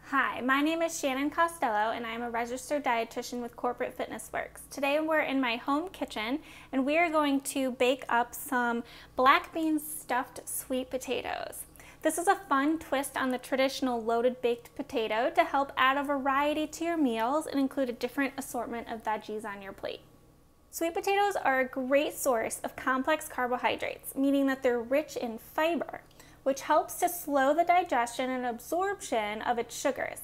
Hi, my name is Shannon Costello and I'm a registered dietitian with Corporate Fitness Works. Today we're in my home kitchen and we are going to bake up some black bean stuffed sweet potatoes. This is a fun twist on the traditional loaded baked potato to help add a variety to your meals and include a different assortment of veggies on your plate. Sweet potatoes are a great source of complex carbohydrates, meaning that they're rich in fiber, which helps to slow the digestion and absorption of its sugars.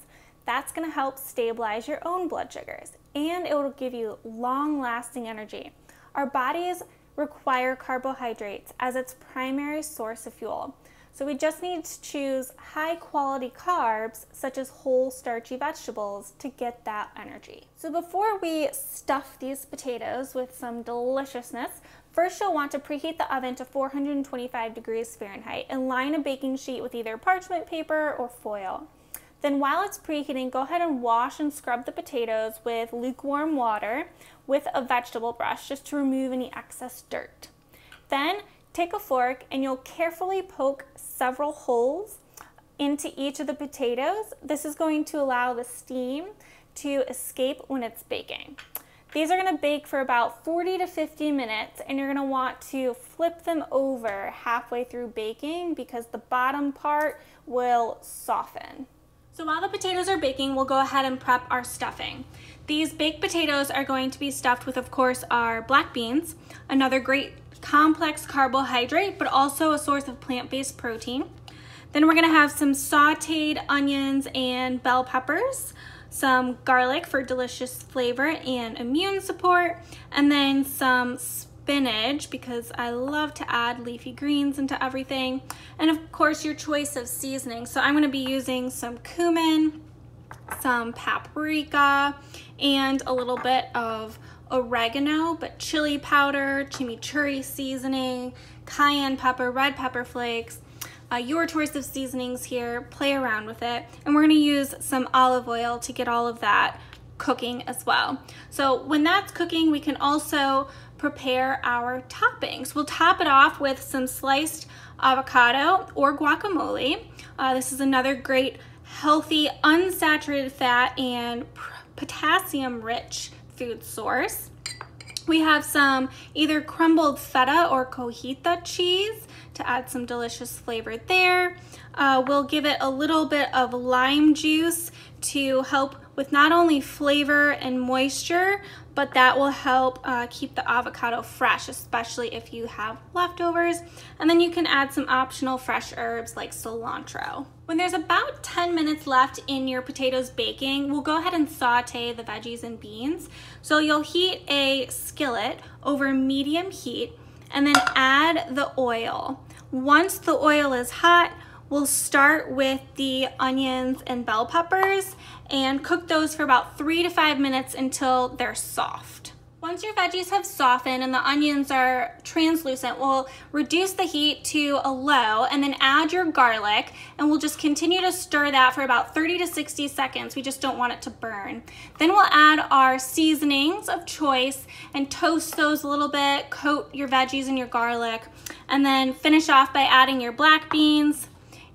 That's going to help stabilize your own blood sugars, and it will give you long-lasting energy. Our bodies require carbohydrates as its primary source of fuel, so we just need to choose high-quality carbs, such as whole starchy vegetables, to get that energy. So before we stuff these potatoes with some deliciousness, first you'll want to preheat the oven to 425 degrees Fahrenheit and line a baking sheet with either parchment paper or foil. Then while it's preheating, go ahead and wash and scrub the potatoes with lukewarm water with a vegetable brush just to remove any excess dirt. Then take a fork and you'll carefully poke several holes into each of the potatoes. This is going to allow the steam to escape when it's baking. These are going to bake for about 40 to 50 minutes, and you're going to want to flip them over halfway through baking because the bottom part will soften. So while the potatoes are baking, we'll go ahead and prep our stuffing. These baked potatoes are going to be stuffed with, of course, our black beans, another great complex carbohydrate, but also a source of plant-based protein. Then we're going to have some sauteed onions and bell peppers, some garlic for delicious flavor and immune support, and then some spinach because I love to add leafy greens into everything, and of course your choice of seasoning. So I'm going to be using some cumin, some paprika, and a little bit of oregano, but chili powder, chimichurri seasoning, cayenne pepper, red pepper flakes. Your choice of seasonings here, play around with it. And we're gonna use some olive oil to get all of that cooking as well. So when that's cooking, we can also prepare our toppings. We'll top it off with some sliced avocado or guacamole. This is another great, healthy, unsaturated fat and potassium-rich food source. We have some either crumbled feta or cojita cheese to add some delicious flavor there. We'll give it a little bit of lime juice to help with not only flavor and moisture, but that will help keep the avocado fresh, especially if you have leftovers. And then you can add some optional fresh herbs like cilantro. When there's about 10 minutes left in your potatoes baking, we'll go ahead and saute the veggies and beans. So you'll heat a skillet over medium heat and then add the oil. Once the oil is hot, we'll start with the onions and bell peppers and cook those for about 3 to 5 minutes until they're soft. Once your veggies have softened and the onions are translucent, we'll reduce the heat to a low and then add your garlic, and we'll just continue to stir that for about 30 to 60 seconds. We just don't want it to burn. Then we'll add our seasonings of choice and toast those a little bit, coat your veggies and your garlic, and then finish off by adding your black beans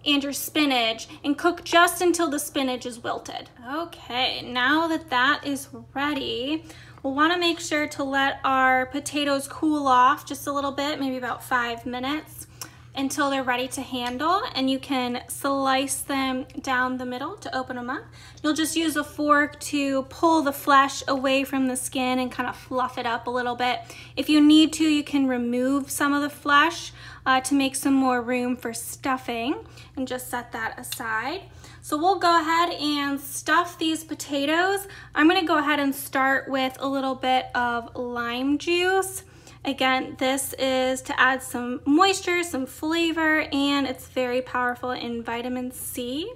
and your spinach and cook just until the spinach is wilted. Okay, now that that is ready, we'll want to make sure to let our potatoes cool off just a little bit, maybe about 5 minutes, until they're ready to handle, and you can slice them down the middle to open them up. You'll just use a fork to pull the flesh away from the skin and kind of fluff it up a little bit. If you need to, you can remove some of the flesh to make some more room for stuffing, and just set that aside. So we'll go ahead and stuff these potatoes. I'm gonna go ahead and start with a little bit of lime juice. Again, this is to add some moisture, some flavor, and it's very powerful in vitamin C.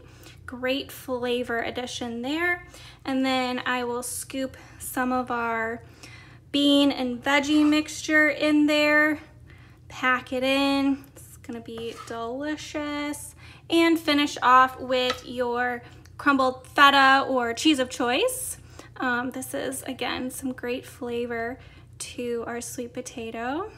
Great flavor addition there. And then I will scoop some of our bean and veggie mixture in there, pack it in. It's gonna be delicious. And finish off with your crumbled feta or cheese of choice. This is, again, some great flavor to our sweet potato.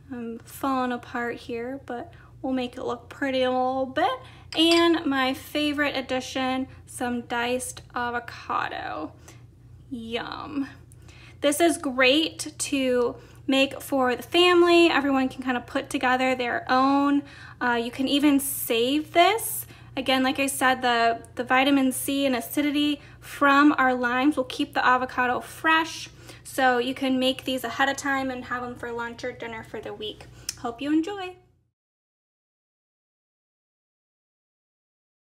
I'm falling apart here, but we'll make it look pretty a little bit. And my favorite addition, some diced avocado. Yum. This is great to make for the family. Everyone can kind of put together their own. You can even save this. Again, like I said, the vitamin C and acidity from our limes will keep the avocado fresh. So you can make these ahead of time and have them for lunch or dinner for the week. Hope you enjoy.